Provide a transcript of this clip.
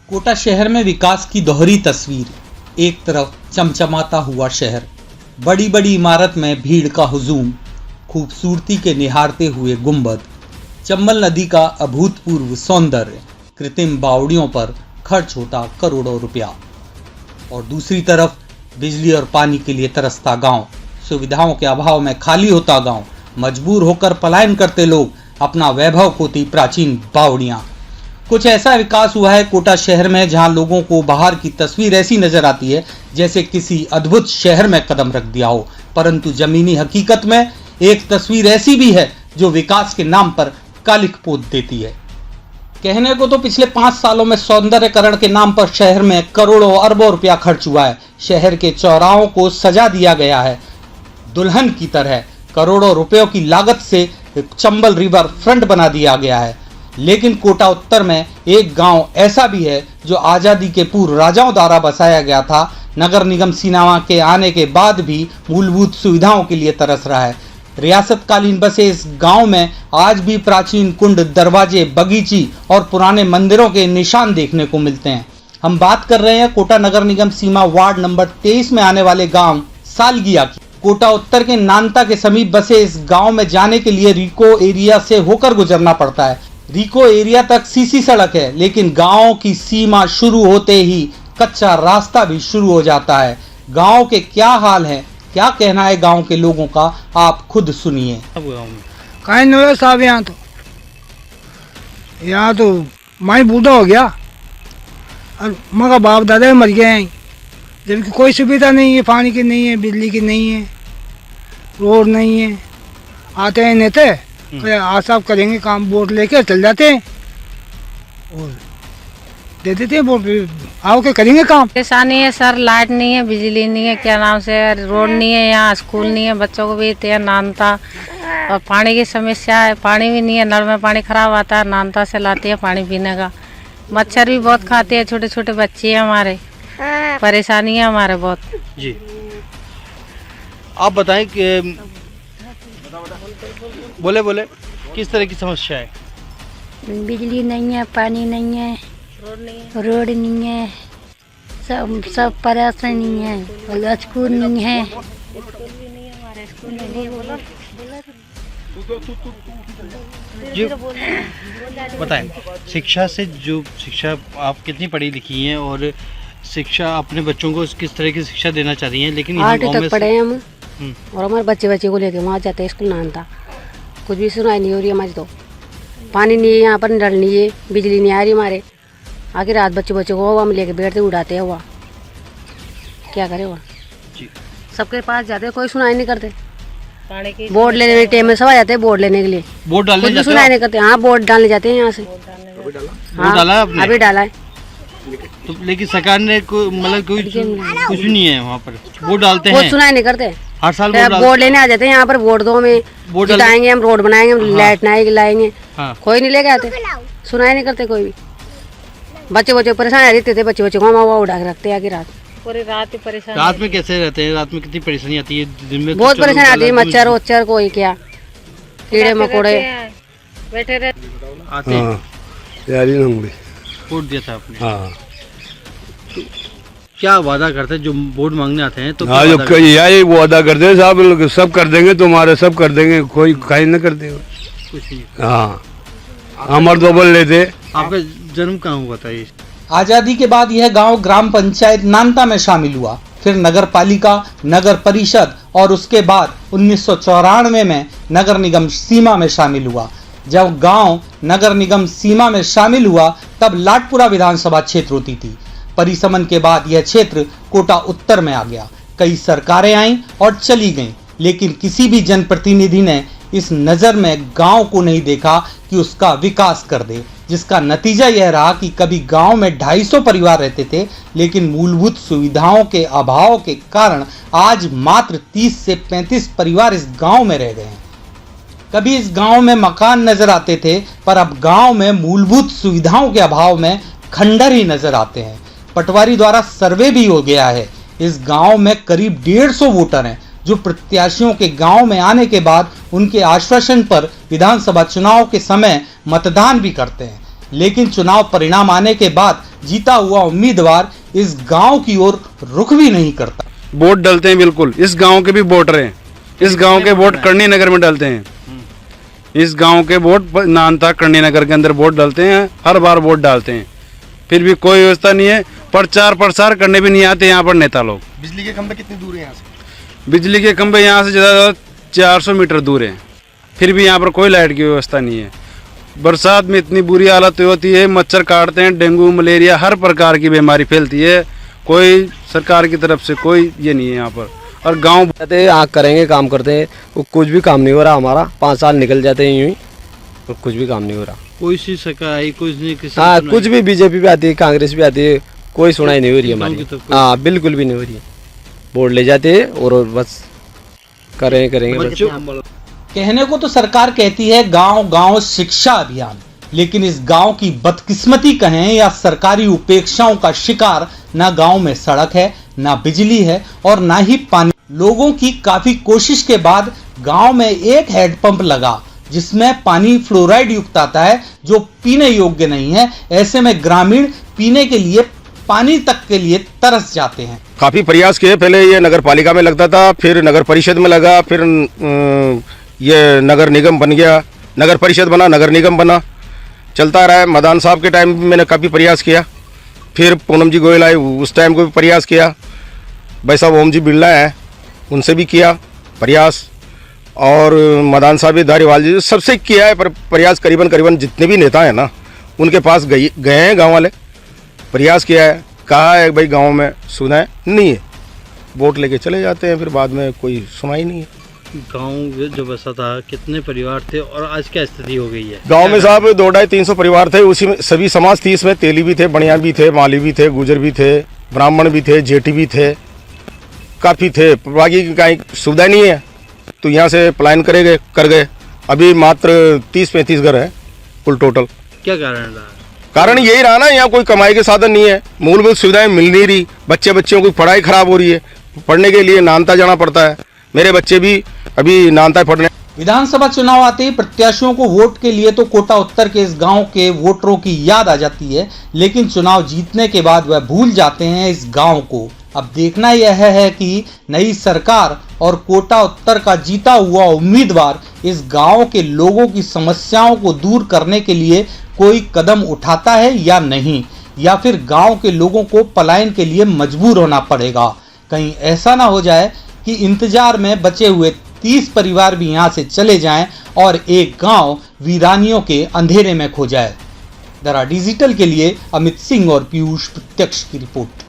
कोटा शहर में विकास की दोहरी तस्वीर। एक तरफ चमचमाता हुआ शहर, बड़ी बड़ी इमारत में भीड़ का हुजूम, खूबसूरती के निहारते हुए गुंबद, चंबल नदी का अभूतपूर्व सौंदर्य, कृत्रिम बावड़ियों पर खर्च होता करोड़ों रुपया। और दूसरी तरफ बिजली और पानी के लिए तरसता गांव, सुविधाओं के अभाव में खाली होता गांव, मजबूर होकर पलायन करते लोग, अपना वैभव खोती प्राचीन बावड़ियां। कुछ ऐसा विकास हुआ है कोटा शहर में जहां लोगों को बाहर की तस्वीर ऐसी नजर आती है जैसे किसी अद्भुत शहर में कदम रख दिया हो, परंतु जमीनी हकीकत में एक तस्वीर ऐसी भी है जो विकास के नाम पर कालिख पोत देती है। कहने को तो पिछले 5 सालों में सौंदर्यकरण के नाम पर शहर में करोड़ों अरबों रुपया खर्च हुआ है। शहर के चौराहों को सजा दिया गया है दुल्हन की तरह, करोड़ों रुपयों की लागत से चंबल रिवर फ्रंट बना दिया गया है। लेकिन कोटा उत्तर में एक गांव ऐसा भी है जो आज़ादी के पूर्व राजाओं द्वारा बसाया गया था। नगर निगम सिनेमा के आने के बाद भी मूलभूत सुविधाओं के लिए तरस रहा है। रियासतकालीन बसे इस गांव में आज भी प्राचीन कुंड, दरवाजे, बगीची और पुराने मंदिरों के निशान देखने को मिलते हैं। हम बात कर रहे हैं कोटा नगर निगम सीमा वार्ड नंबर 23 में आने वाले गांव सालगिया की। कोटा उत्तर के नानता के समीप बसे इस गांव में जाने के लिए रिको एरिया से होकर गुजरना पड़ता है। रिको एरिया तक सीसी सड़क है, लेकिन गांव की सीमा शुरू होते ही कच्चा रास्ता भी शुरू हो जाता है। गांव के क्या हाल है, क्या कहना है गांव के लोगों का, आप खुद सुनिए। कहीं नहीं साहब, यहाँ तो मैं बूढ़ा हो गया और मगर बाप दादा मर गए हैं, जबकि कोई सुविधा नहीं है, पानी की नहीं है, बिजली की नहीं है, रोड नहीं है। आते हैं नेता आज साहब करेंगे काम, वोट लेके चल जाते हैं और दे देते हैं वोट, आओ के करेंगे काम। परेशानी है सर, लाइट नहीं है, बिजली नहीं है, क्या नाम से रोड नहीं है, यहाँ स्कूल नहीं है, बच्चों को भी तैयार नानता, और पानी की समस्या है, पानी भी नहीं है, नल में पानी खराब आता है, नानता से लाते हैं पानी पीने का। मच्छर भी बहुत खाते हैं, छोटे छोटे बच्चे हैं हमारे, परेशानी है हमारे बहुत। जी आप बताएं कि बोले किस तरह की समस्या है? बिजली नहीं है, पानी नहीं है, रोड नहीं है, सब परेशानी है, और स्कूल नहीं है। जी बताएं, शिक्षा से जो शिक्षा आप कितनी पढ़ी लिखी हैं और शिक्षा अपने बच्चों को किस तरह की शिक्षा देना चाह रही हैं? लेकिन 8 तक पढ़े हैं हम, और हमारे बच्चे को लेके वहाँ जाते हैं स्कूल नानता, कुछ भी सुनाई नहीं हो रही हमारी। तो पानी नहीं है यहाँ पर, नल नहीं है, बिजली नहीं आ रही हमारे। आखिर रात बच्चे को हम लेके बैठते उड़ाते हैं, हुआ क्या करे हुआ। सबके पास जाते हैं, कोई सुनाई नहीं करते। बोर्ड लेने में टाइम में सब आ जाते हैं बोर्ड लेने के लिए, वोट डालने कुछ सुनाई नहीं करते। हाँ वोट डालने जाते हैं यहाँ से। हाँ अभी डाला है, तो लेकिन सरकार ने मतलब कोई कुछ नहीं है वहाँ पर, वोट डालते हैं, कुछ सुनाई नहीं करते। हर साल वोट लेने आ जाते हैं यहाँ पर, वोट दो में जिताएंगे हम, रोड बनाएंगे, लाइट लाएंगे, कोई नहीं लेके आते, सुनाई नहीं करते कोई भी। बच्चे परेशान रहते थे, बच्चे को हम उड़ा के रखते हैं आगे रात, पूरी रात ही परेशान। रात में कैसे रहते हैं? रात में कितनी परेशानी आती है? दिन में बहुत परेशानी आती है, मच्छर वच्छर, कोई क्या कीड़े मकोड़े बैठे रहते आते हैं। वोट दिया था आपने? हाँ। तो क्या वादा करते हैं जो वोट मांगने आते हैं? तो हाँ, जो यही वो वादा करते हैं साहब लोग, सब कर देंगे तुम्हारे, सब कर देंगे, कोई कहीं न करते हो कुछ नहीं। हाँ, हमारे तो बोल लेते। आपका जन्म कहाँ हुआ था? ये आजादी के बाद यह गांव ग्राम पंचायत नानता में शामिल हुआ, फिर नगर पालिका, नगर परिषद और उसके बाद 1994 में नगर निगम सीमा में शामिल हुआ। जब गांव नगर निगम सीमा में शामिल हुआ तब लाटपुरा विधानसभा क्षेत्र होती थी। परिसमन के बाद यह क्षेत्र कोटा उत्तर में आ गया। कई सरकारें आईं और चली गईं, लेकिन किसी भी जनप्रतिनिधि ने इस नज़र में गांव को नहीं देखा कि उसका विकास कर दे, जिसका नतीजा यह रहा कि कभी गांव में 250 परिवार रहते थे, लेकिन मूलभूत सुविधाओं के अभाव के कारण आज मात्र 30 से 35 परिवार इस गांव में रह गए हैं। कभी इस गांव में मकान नजर आते थे, पर अब गांव में मूलभूत सुविधाओं के अभाव में खंडर ही नजर आते हैं। पटवारी द्वारा सर्वे भी हो गया है। इस गांव में करीब 150 वोटर हैं जो प्रत्याशियों के गांव में आने के बाद उनके आश्वासन पर विधानसभा चुनाव के समय मतदान भी करते हैं। लेकिन चुनाव परिणाम आने के बाद जीता हुआ उम्मीदवार इस गांव की ओर रुख भी नहीं करता। वोट डलते हैं बिल्कुल, इस गांव के भी वोटर हैं, इस गांव के वोट करणी नगर में डलते हैं, इस गांव के वोट नानता करणी नगर के अंदर वोट डलते हैं, हर बार वोट डालते हैं, फिर भी कोई व्यवस्था नहीं है, प्रचार प्रसार करने भी नहीं आते यहाँ पर नेता लोग। बिजली के खंभे कितनी दूर है यहाँ से? बिजली के खंभे यहाँ से ज़्यादा 400 मीटर दूर हैं, फिर भी यहाँ पर कोई लाइट की व्यवस्था नहीं है। बरसात में इतनी बुरी हालत होती है, मच्छर काटते हैं, डेंगू मलेरिया हर प्रकार की बीमारी फैलती है, कोई सरकार की तरफ से कोई ये नहीं है यहाँ पर। और गांव कहते हैं करेंगे काम करते हैं, वो कुछ भी काम नहीं हो रहा हमारा, 5 साल निकल जाते हैं यूं ही, तो कुछ भी काम नहीं हो रहा। कोई सी सरकार आई, कुछ नहीं, किसी हाँ कुछ भी, बीजेपी भी आती है, कांग्रेस भी आती है, कोई सुनाई नहीं हो रही है हमारी। हाँ बिल्कुल भी नहीं हो रही है, वोट ले जाते हैं और बस करेंगे बस। कहने को तो सरकार कहती है गांव गांव शिक्षा अभियान, लेकिन इस गांव की बदकिस्मती कहें या सरकारी उपेक्षाओं का शिकार ना गांव में सड़क है, ना बिजली है और ना ही पानी। लोगों की काफी कोशिश के बाद गांव में एक हैंडपंप लगा जिसमें पानी फ्लोराइड युक्त आता है जो पीने योग्य नहीं है। ऐसे में ग्रामीण पीने के लिए पानी तक के लिए तरस जाते हैं। काफी प्रयास किए, पहले ये नगर पालिका में लगता था, फिर नगर परिषद में लगा, फिर ये नगर निगम बन गया, नगर परिषद बना, नगर निगम बना, चलता रहा है। मदान साहब के टाइम में मैंने काफ़ी प्रयास किया, फिर पूनम जी गोयल आए, उस टाइम को भी प्रयास किया, भाई साहब ओम जी बिरला हैं, उनसे भी किया प्रयास, और मदान साहब धारीवाल जी, सबसे किया है प्रयास। करीबन जितने भी नेता हैं ना, उनके पास गए हैं गाँव वाले, प्रयास किया है, कहा है भाई गाँव में सुना है नहीं है, वोट लेके चले जाते हैं, फिर बाद में कोई सुनाई नहीं है। गांव जो बसा था कितने परिवार थे और आज क्या स्थिति हो गई है? गांव में साहब 200-300 परिवार थे, उसी में सभी समाज थी, इसमें तेली भी थे, बनिया भी थे, माली भी थे, गुजर भी थे, ब्राह्मण भी थे, जेठी भी थे, काफ़ी थे। बाकी कहीं सुविधा नहीं है तो यहाँ से पलायन कर गए। अभी मात्र 30-35 घर हैं कुल टोटल। क्या कारण रहा? कारण यही रहा ना, यहाँ कोई कमाई के साधन नहीं है, मूलभूत सुविधाएं मिल नहीं रही, बच्चों की पढ़ाई खराब हो रही है, पढ़ने के लिए नानता जाना पड़ता है, मेरे बच्चे भी अभी नानता पढ़ने। विधानसभा चुनाव आते ही प्रत्याशियों को वोट के लिए तो कोटा उत्तर के इस गांव के वोटरों की याद आ जाती है, लेकिन चुनाव जीतने के बाद वह भूल जाते हैं इस गांव को। अब देखना यह है कि नई सरकार और कोटा उत्तर का जीता हुआ उम्मीदवार इस गांव के लोगों की समस्याओं को दूर करने के लिए कोई कदम उठाता है या नहीं, या फिर गांव के लोगों को पलायन के लिए मजबूर होना पड़ेगा। कहीं ऐसा ना हो जाए कि इंतजार में बचे हुए 30 परिवार भी यहाँ से चले जाएं और एक गांव वीरानियों के अंधेरे में खो जाए। दरा डिजिटल के लिए अमित सिंह और पीयूष प्रत्यक्ष की रिपोर्ट।